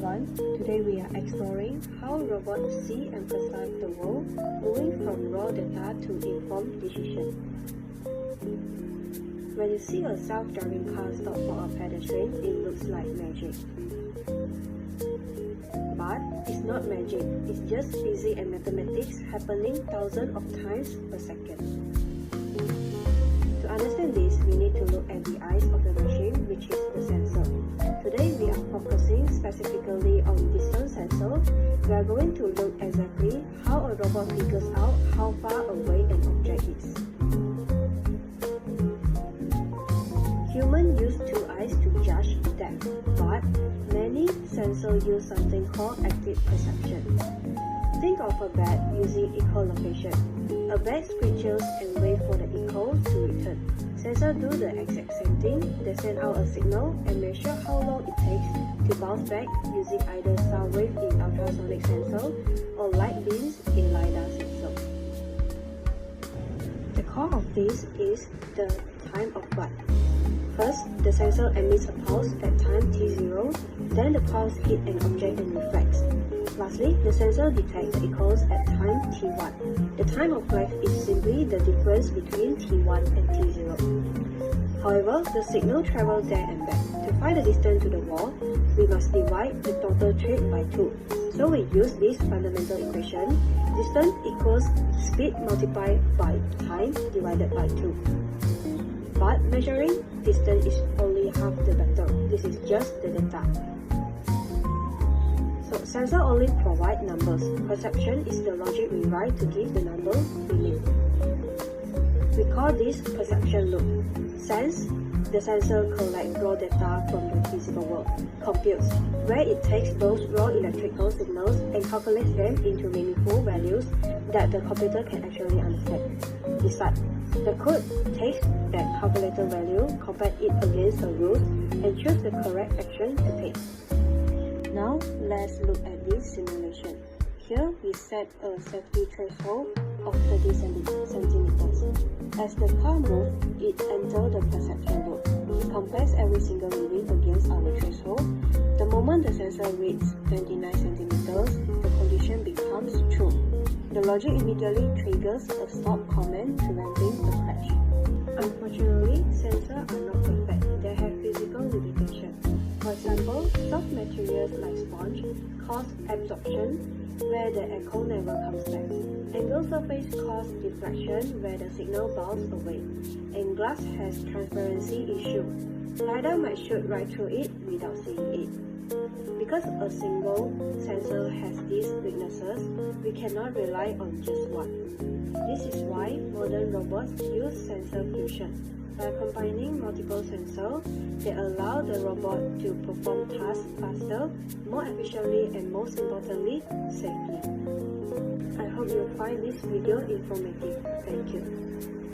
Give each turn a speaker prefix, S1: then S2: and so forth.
S1: everyone, today we are exploring how robots see and perceive the world, moving from raw data to informed decision. When you see a self-driving car stop for a pedestrian, it looks like magic. But it's not magic, it's just physics and mathematics happening thousands of times per second. To understand this, we need to look at the eyes of the machine, which is the sensor. Today we are focusing specifically on distance sensor. We are going to look exactly how a robot figures out how far away an object is. Humans use two eyes to judge depth, but many sensors use something called active perception. Think of a bat using echolocation. A bat screeches and waits for the echo to return. Sensors do the exact same thing. They send out a signal and measure how long it takes to bounce back using either sound wave in ultrasonic sensor or light beams in LiDAR sensor. The core of this is the time of flight. First, the sensor emits a pulse at time t0, then the pulse hits an object and reflects. Lastly, the sensor detects the echoes at time t1. The time of flight is simply the difference between t1 and t0. However, the signal travels there and back. To find the distance to the wall, we must divide the total trip by 2. So we use this fundamental equation. Distance equals speed multiplied by time divided by 2. But measuring distance is only half the battle. This is just the data. So sensor only provide numbers. Perception is the logic we write to give the number we need. We call this perception loop. Sense, the sensor collects raw data from the physical world. Computes, where it takes those raw electrical signals and calculates them into meaningful values that the computer can actually understand. Decide, the code takes that calculated value, compare it against the rules, and choose the correct action to take. Now, let's look at this simulation. Here, we set a safety threshold of 30 centimeters. As the car moves, it enters the perception loop. It compares every single reading against our threshold. The moment the sensor reads 29 centimeters, the condition becomes true. The logic immediately triggers a stop command preventing the crash. Unfortunately, sensors are not perfect. They have physical limitations. For example, soft materials like sponge cause absorption, where the echo never comes back. Angled surface cause diffraction, where the signal bounces away. And glass has transparency issue. LiDAR might shoot right through it without seeing it. Because a single sensor has these weaknesses, we cannot rely on just one. This is why modern robots use sensor fusion. By combining multiple sensors, they allow the robot to perform tasks faster, more efficiently, and most importantly, safely. I hope you find this video informative. Thank you.